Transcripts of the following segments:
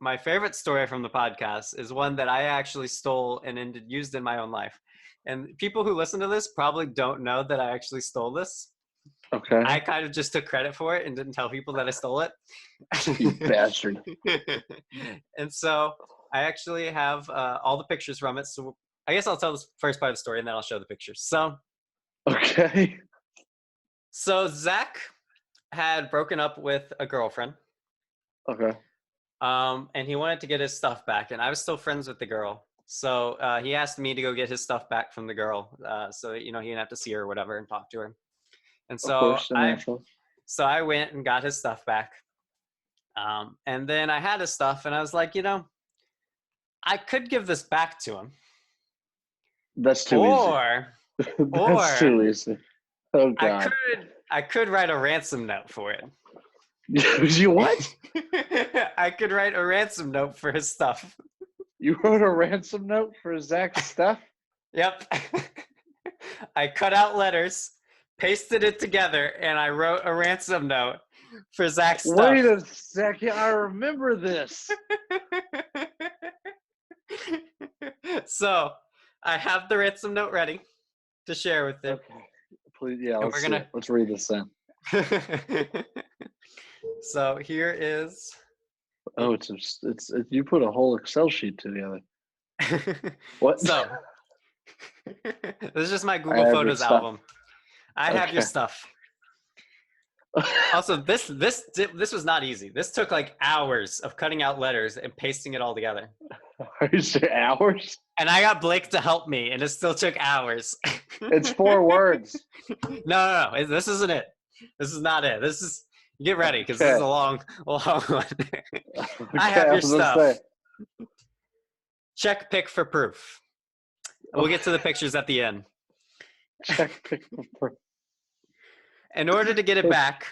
my favorite story from the podcast is one that I actually stole and used in my own life. And people who listen to this probably don't know that I actually stole this. Okay. I kind of just took credit for it and didn't tell people that I stole it. You bastard. And so I actually have all the pictures from it. So I guess I'll tell the first part of the story and then I'll show the pictures. Okay. So Zach had broken up with a girlfriend. Okay. And he wanted to get his stuff back, and I was still friends with the girl. So he asked me to go get his stuff back from the girl, so he didn't have to see her or whatever and talk to her. And so I went and got his stuff back. And then I had his stuff, and I was like, I could give this back to him. That's too easy. That's too easy. Oh God. I could write a ransom note for it. You what? I could write a ransom note for his stuff. You wrote a ransom note for Zach's stuff? Yep. I cut out letters, pasted it together, and I wrote a ransom note for Zach's stuff. Wait a second. I remember this. So I have the ransom note ready to share with you. Okay. Please, yeah, let's read this then. So here is. Oh, it's you put a whole Excel sheet together. What? So this is just my Google Photos album. I have your stuff. Also, this was not easy. This took like hours of cutting out letters and pasting it all together. Are you saying hours? And I got Blake to help me, and it still took hours. It's 4 words. No. This isn't it. This is not it. This is. Get ready, because this is a long one. I have your stuff. Check pic for proof. We'll get to the pictures at the end. Check pic for proof. In order to get it back,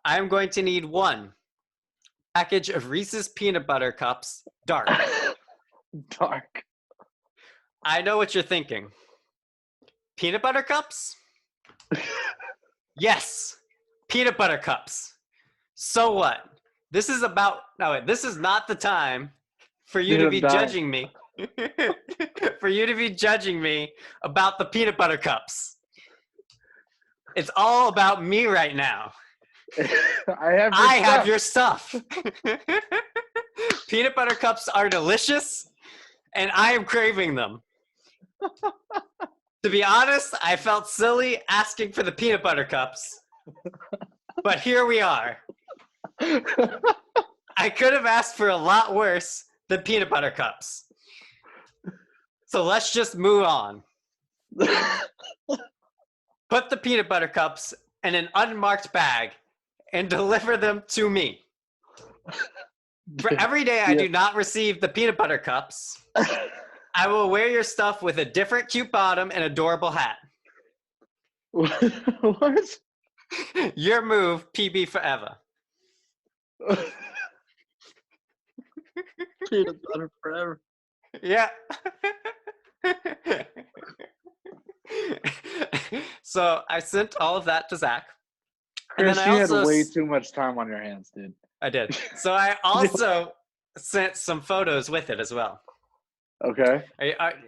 I'm going to need 1 package of Reese's Peanut Butter Cups, dark. Dark. I know what you're thinking. Peanut Butter Cups? Yes. Peanut Butter Cups. So what? This is not the time for you to be judging me. For you to be judging me about the peanut butter cups. It's all about me right now. I have your stuff. Peanut butter cups are delicious, and I am craving them. To be honest, I felt silly asking for the peanut butter cups. But here we are. I could have asked for a lot worse than peanut butter cups. So let's just move on. Put the peanut butter cups in an unmarked bag and deliver them to me. For every day I do not receive the peanut butter cups, I will wear your stuff with a different cute bottom and adorable hat. What? Your move, PB forever. Peanut butter forever. Yeah. So I sent all of that to Zach. Chris, you had way too much time on your hands, dude. I did. So I also sent some photos with it as well. Okay.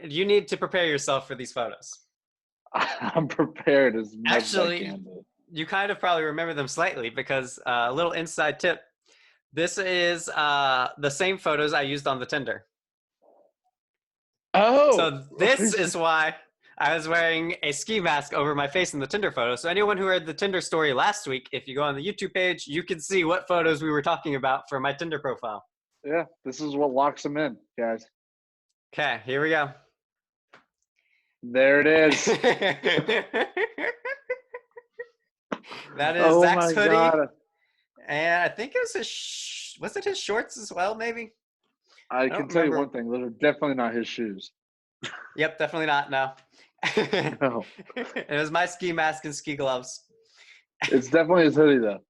You need to prepare yourself for these photos. I'm prepared as much as I can. You kind of probably remember them slightly because a little inside tip. This is the same photos I used on the Tinder. Oh. So this is why I was wearing a ski mask over my face in the Tinder photo. So anyone who heard the Tinder story last week, if you go on the YouTube page, you can see what photos we were talking about for my Tinder profile. Yeah, this is what locks them in, guys. Okay, here we go. There it is. That is Zach's hoodie. God. And I think it was was it his shorts as well, maybe? I can tell you one thing. Those are definitely not his shoes. Yep, definitely not, no. No. It was my ski mask and ski gloves. It's definitely his hoodie, though.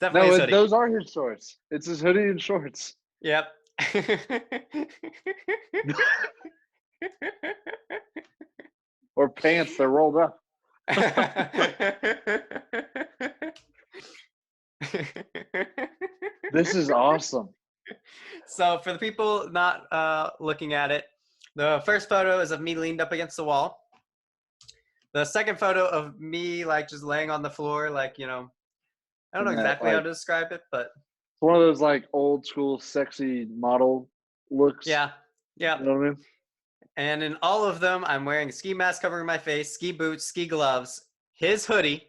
Definitely his hoodie. Those are his shorts. It's his hoodie and shorts. Yep. Or pants, they're rolled up. This is awesome. So for the people not looking at it, the first photo is of me leaned up against the wall. The second photo of me like just laying on the floor, like, I don't know exactly how to describe it, but it's one of those like old school sexy model looks. Yeah. You know what I mean? And in all of them, I'm wearing a ski mask covering my face, ski boots, ski gloves, his hoodie,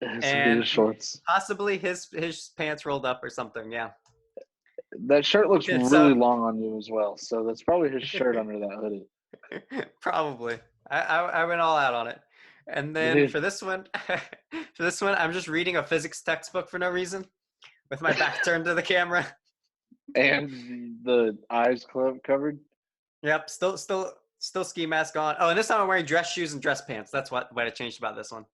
and shorts. Possibly his pants rolled up or something. Yeah. That shirt looks really long on you as well, so that's probably his shirt under that hoodie. Probably. I went all out on it. And then for this one, I'm just reading a physics textbook for no reason, with my back turned to the camera. And the eyes covered. Yep, still ski mask on. Oh, and this time I'm wearing dress shoes and dress pants. That's what I changed about this one.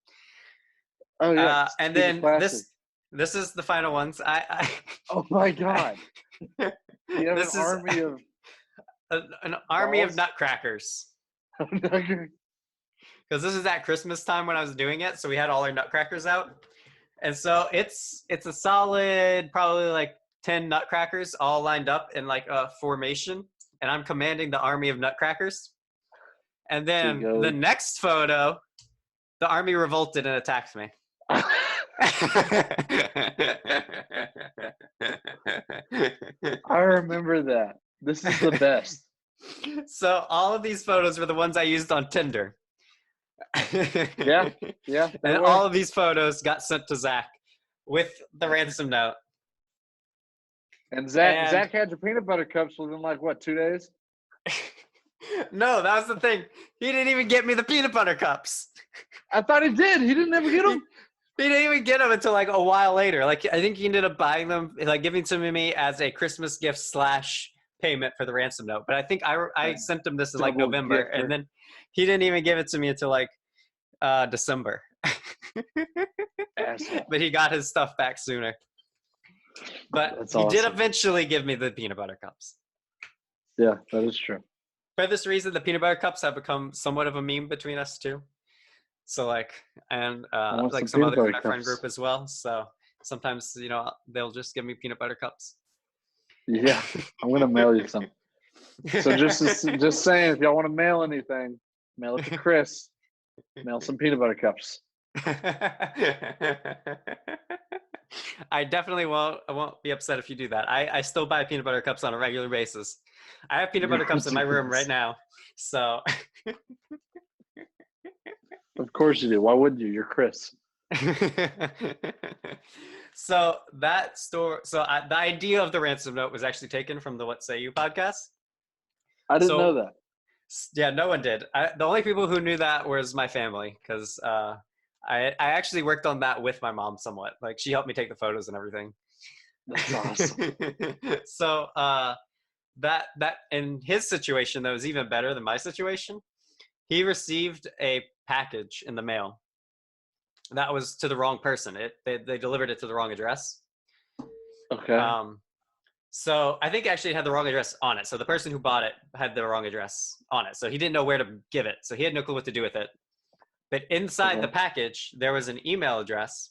Oh yeah, and then this is the final ones. Oh my god! You have an army of an army of nutcrackers. Because this is at Christmas time when I was doing it, so we had all our nutcrackers out, and so it's a solid probably like 10 nutcrackers all lined up in like a formation, and I'm commanding the army of nutcrackers. And then the next photo, the army revolted and attacked me. I remember that. This is the best. So all of these photos were the ones I used on Tinder. Yeah. And all of these photos got sent to Zach with the ransom note. And Zach had your peanut butter cups within like what, 2 days? No, that was the thing. He didn't even get me the peanut butter cups. I thought he did. He didn't ever get them. He didn't even get them until like a while later. Like I think he ended up buying them, like giving them to me as a Christmas gift / payment for the ransom note. But I think I sent him this in like November, and then he didn't even give it to me until like December. But he got his stuff back sooner. But he did eventually give me the peanut butter cups. Yeah, that is true. For this reason, the peanut butter cups have become somewhat of a meme between us too. So like, and like some other in our friend group as well. So sometimes, they'll just give me peanut butter cups. Yeah, I'm gonna mail you some. So just saying, if y'all want to mail anything, mail it to Chris. Mail some peanut butter cups. I definitely won't. I won't be upset if you do that. I still buy peanut butter cups on a regular basis. I have peanut butter cups in my room right now. So. Of course you do. Why wouldn't you? You're Chris. So that story. So the idea of the ransom note was actually taken from the What Say You podcast. I didn't know that. Yeah, no one did. The only people who knew that was my family, because I actually worked on that with my mom somewhat. Like she helped me take the photos and everything. That's awesome. So that in his situation, that was even better than my situation. He received a package in the mail that was to the wrong person. They delivered it to the wrong address. Okay. So I think actually it had the wrong address on it. So the person who bought it had the wrong address on it. So he didn't know where to give it. So he had no clue what to do with it. But inside the package, there was an email address.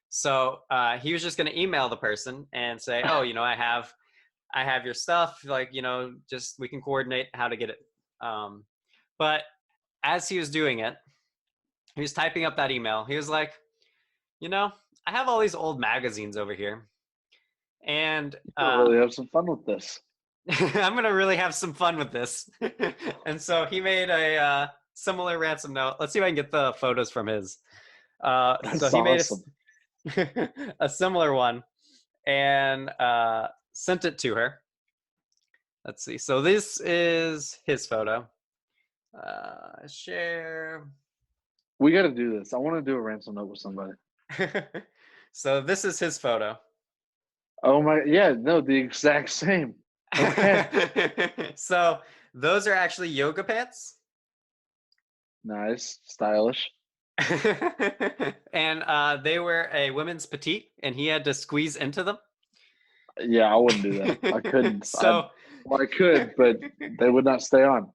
So he was just going to email the person and say, oh, I have your stuff. Like, just we can coordinate how to get it. But as he was doing it, he was typing up that email. He was like, I have all these old magazines over here. And I'll really have some fun with this. I'm going to really have some fun with this. And so he made a similar ransom note. Let's see if I can get the photos from his. So he made a similar one and sent it to her. Let's see. So this is his photo. Share. We got to do this. I want to do a ransom note with somebody. So this is his photo. Oh my, yeah, no, the exact same. Okay. So those are actually yoga pants. Nice, stylish. And they were a women's petite, and he had to squeeze into them. Yeah, I wouldn't do that. I couldn't. I could, but they would not stay on.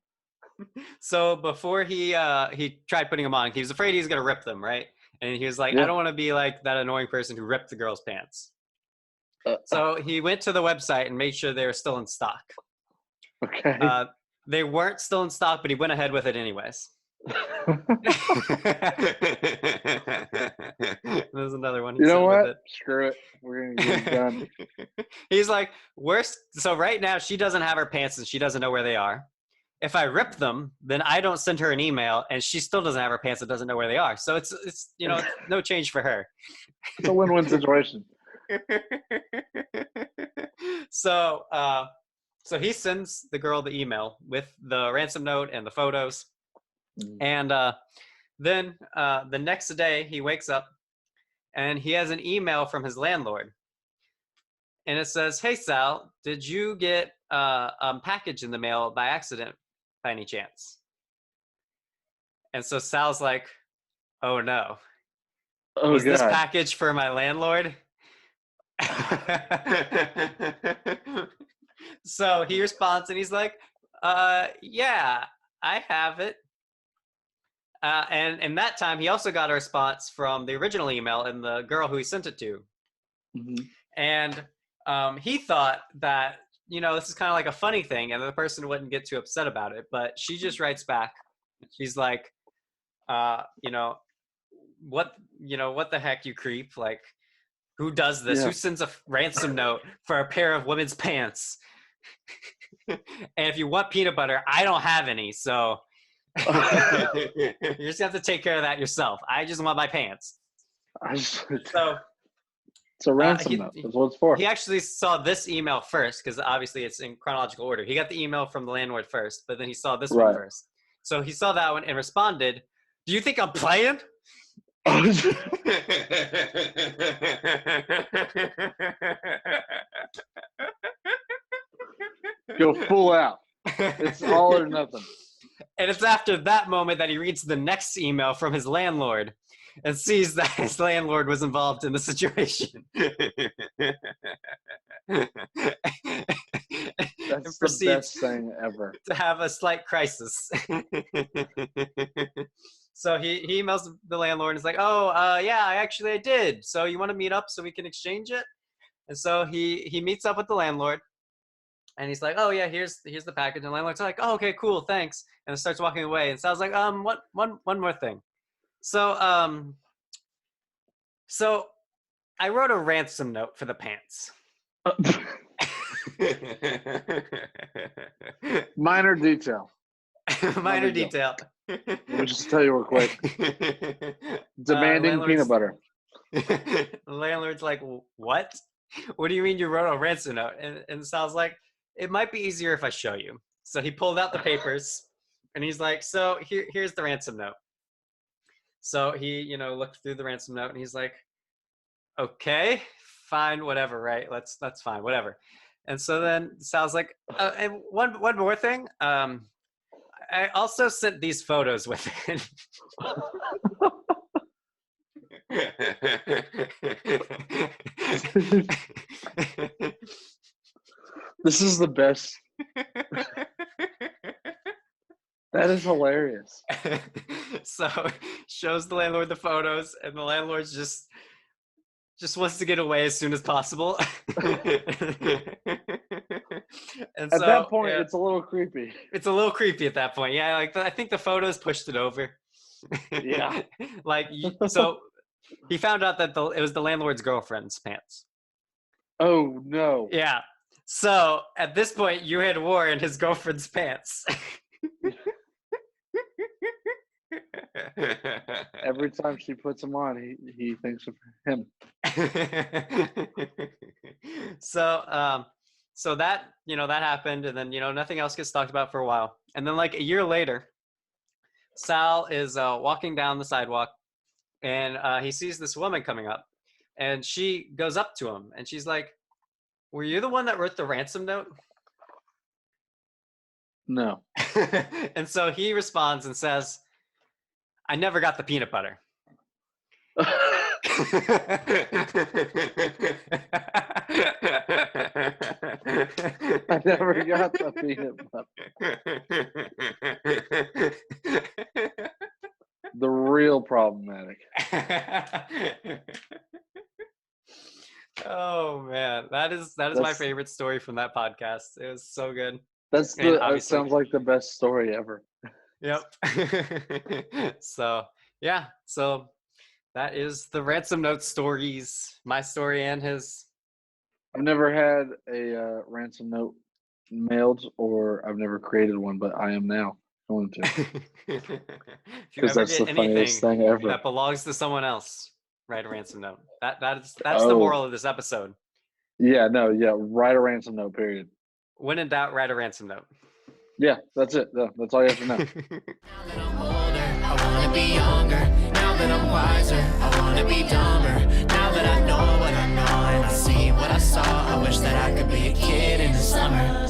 So before he tried putting them on, he was afraid he was going to rip them, right? And he was like, I don't want to be like that annoying person who ripped the girl's pants. So he went to the website and made sure they were still in stock. Okay. They weren't still in stock, but he went ahead with it anyways. There's another one. You know what? Screw it. We're gonna get it done. He's like, worst. So right now she doesn't have her pants and she doesn't know where they are. If I rip them, then I don't send her an email and she still doesn't have her pants and doesn't know where they are. So it's no change for her. It's a win-win situation. So he sends the girl the email with the ransom note and the photos. And then the next day he wakes up and he has an email from his landlord. And it says, "Hey, Sal, did you get a package in the mail by accident by any chance?" And so Sal's like, "Oh, no. Oh, Was God. this package for my landlord?" So he responds and he's like, "Yeah, I have it." And in that time, he also got a response from the original email and the girl who he sent it to. Mm-hmm. And he thought that, this is kind of like a funny thing and the person wouldn't get too upset about it. But she just writes back. She's like, what the heck, you creep? Like, who does this? Yeah. Who sends a ransom note for a pair of women's pants? And if you want peanut butter, I don't have any. So you just have to take care of that yourself. I just want my pants. So it's a ransom note. That's what it's for. He actually saw this email first because obviously it's in chronological order. He got the email from the landlord first, but then he saw this one first. So he saw that one and responded, "Do you think I'm playing?" Go full out. It's all or nothing. And it's after that moment that he reads the next email from his landlord and sees that his landlord was involved in the situation. That's the best thing ever. To have a slight crisis. So he emails the landlord and is like, "Oh, yeah, I did. So you want to meet up so we can exchange it?" And so he meets up with the landlord. And he's like, "Oh yeah, here's the package." And the landlord's like, "Oh, okay, cool, thanks." And starts walking away. And Sal's like, one more thing. So I wrote a ransom note for the pants." Minor detail. Minor detail. Let me just tell you real quick. Demanding peanut butter. The landlord's like, "What? What do you mean you wrote a ransom note?" And Sal's like, "It might be easier if I show you." So he pulled out the papers and he's like, "So here's the ransom note." So he, looked through the ransom note and he's like, "Okay, fine, whatever, right? That's fine, whatever." And so then Sal's like, "And one more thing. I also sent these photos with it." This is the best. That is hilarious. So shows the landlord the photos, and the landlord just wants to get away as soon as possible. And at that point, it's a little creepy. It's a little creepy at that point. Yeah, like I think the photos pushed it over. Yeah. So he found out that it was the landlord's girlfriend's pants. Oh no. Yeah. So at this point, you had worn his girlfriend's pants. Every time she puts them on, he thinks of him. So that that happened, and then nothing else gets talked about for a while, and then like a year later, Sal is walking down the sidewalk, and he sees this woman coming up, and she goes up to him, and she's like, "Were you the one that wrote the ransom note?" No. And so he responds and says, "I never got the peanut butter." I never got the peanut butter. The real problematic. Oh man, is my favorite story from that podcast. It was so good. That sounds like the best story ever. Yep. So yeah, so that is the Ransom Note stories, my story and his. I've never had a ransom note mailed, or I've never created one, but I am now going to, If you because ever that's the get anything funniest thing ever. that belongs to someone else, write a ransom note. That's the Oh. moral of this episode. Yeah, write a ransom note, period. When in doubt, write a ransom note. Yeah, that's it. That's all you have to know. Now that I'm older, I wanna be younger. Now that I'm wiser, I wanna be dumber. Now that I know what I know and I see what I saw, I wish that I could be a kid in the summer.